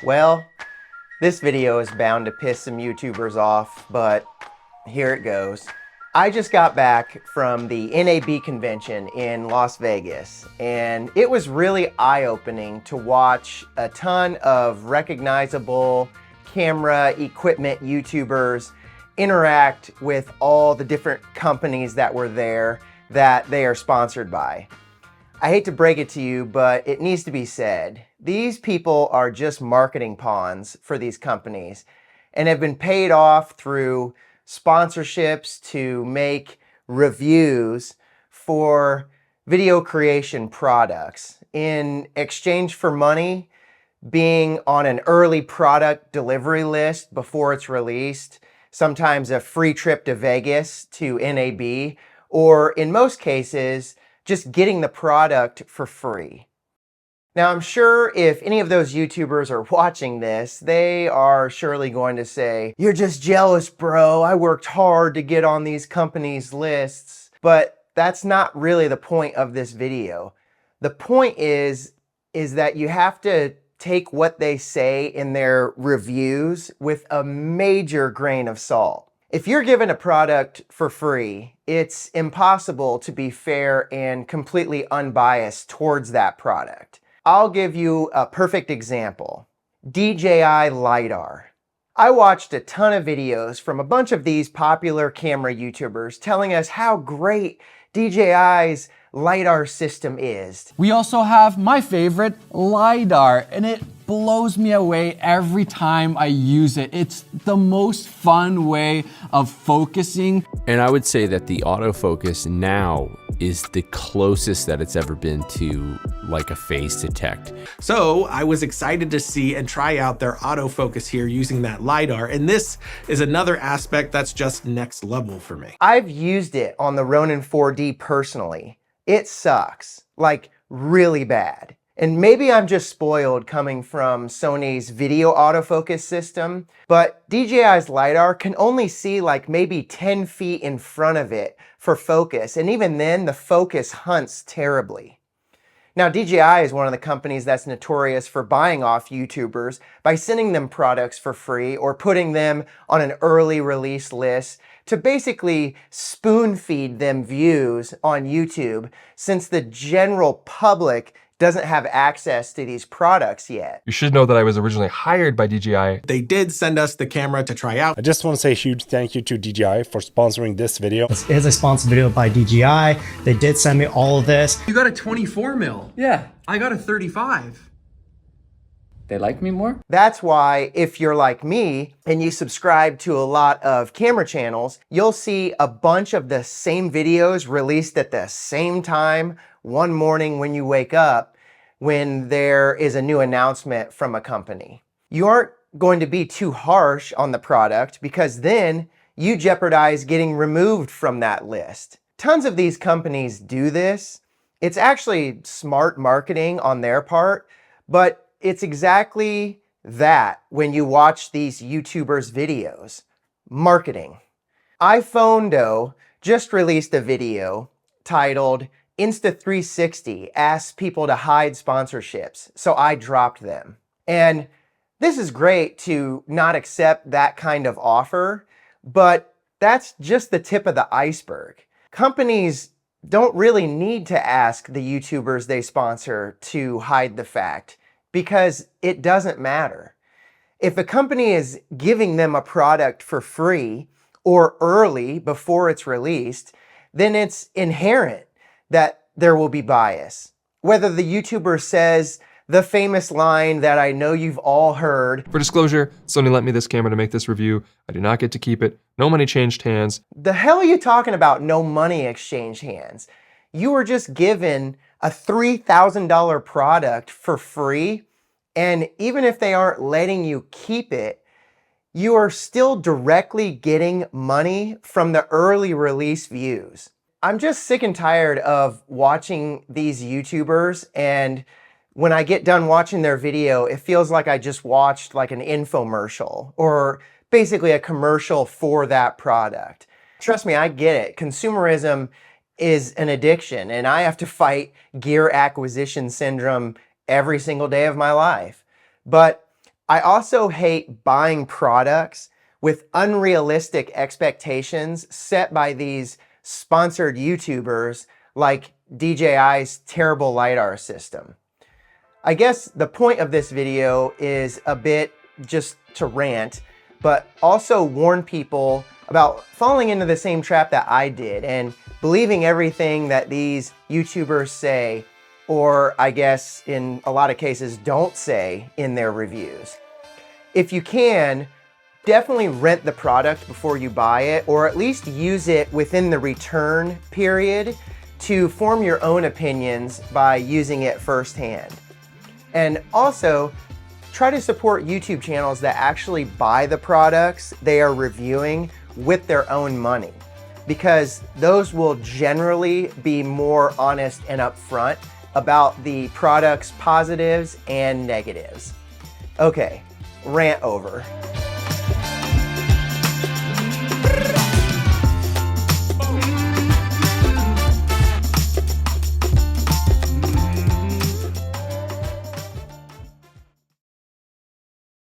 Well, this video is bound to piss some YouTubers off, but here it goes. I just got back from the NAB convention in Las Vegas, and it was really eye-opening to watch a ton of recognizable camera equipment YouTubers interact with all the different companies that were there that they are sponsored by. I hate to break it to you, but it needs to be said. These people are just marketing pawns for these companies and have been paid off through sponsorships to make reviews for video creation products in exchange for money, being on an early product delivery list before it's released, sometimes a free trip to Vegas to NAB, or in most cases, just getting the product for free. Now, I'm sure if any of those YouTubers are watching this, they are surely going to say, "You're just jealous, bro. I worked hard to get on these companies' lists." But that's not really the point of this video. The point is that you have to take what they say in their reviews with a major grain of salt. If you're given a product for free, it's impossible to be fair and completely unbiased towards that product. I'll give you a perfect example. DJI LiDAR. I watched a ton of videos from a bunch of these popular camera YouTubers telling us how great DJI's LiDAR system is. We also have my favorite, LiDAR, and it blows me away every time I use it. It's the most fun way of focusing. And I would say that the autofocus now is the closest that it's ever been to like a face detect. So I was excited to see and try out their autofocus here using that LiDAR. And this is another aspect that's just next level for me. I've used it on the Ronin 4D personally. It sucks, like really bad. And maybe I'm just spoiled coming from Sony's video autofocus system, but DJI's LiDAR can only see like maybe 10 feet in front of it for focus, and even then the focus hunts terribly. Now, DJI is one of the companies that's notorious for buying off YouTubers by sending them products for free or putting them on an early release list to basically spoon feed them views on YouTube, since the general public doesn't have access to these products yet. You should know that I was originally hired by DJI. They did send us the camera to try out. I just want to say a huge thank you to DJI for sponsoring this video. This is a sponsored video by DJI. They did send me all of this. You got a 24 mil. Yeah. I got a 35. They like me more? That's why if you're like me and you subscribe to a lot of camera channels, you'll see a bunch of the same videos released at the same time one morning when you wake up when there is a new announcement from a company. You aren't going to be too harsh on the product because then you jeopardize getting removed from that list. Tons of these companies do this. It's actually smart marketing on their part, but it's exactly that when you watch these YouTubers' videos. Marketing. iPhonedo just released a video titled Insta360 asks people to hide sponsorships, so I dropped them. And this is great to not accept that kind of offer, but that's just the tip of the iceberg. Companies don't really need to ask the YouTubers they sponsor to hide the fact, because it doesn't matter. If a company is giving them a product for free or early before it's released, then it's inherent that there will be bias. Whether the YouTuber says the famous line that I know you've all heard, For disclosure, Sony lent me this camera to make this review. I do not get to keep it. No money changed hands. the hell are you talking about no money exchanged hands? You were just given a $3,000 product for free, and even if they aren't letting you keep it, you are still directly getting money from the early release views. I'm just sick and tired of watching these YouTubers, and when I get done watching their video, it feels like I just watched like an infomercial or basically a commercial for that product. Trust me, I get it. Consumerism is an addiction, and I have to fight gear acquisition syndrome every single day of my life. But I also hate buying products with unrealistic expectations set by these sponsored YouTubers like DJI's terrible LiDAR system. I guess the point of this video is a bit just to rant, but also warn people about falling into the same trap that I did and believing everything that these YouTubers say, or I guess in a lot of cases don't say in their reviews. If you can, definitely rent the product before you buy it, or at least use it within the return period to form your own opinions by using it firsthand. And also, try to support YouTube channels that actually buy the products they are reviewing with their own money, because those will generally be more honest and upfront about the product's positives and negatives. Okay, rant over.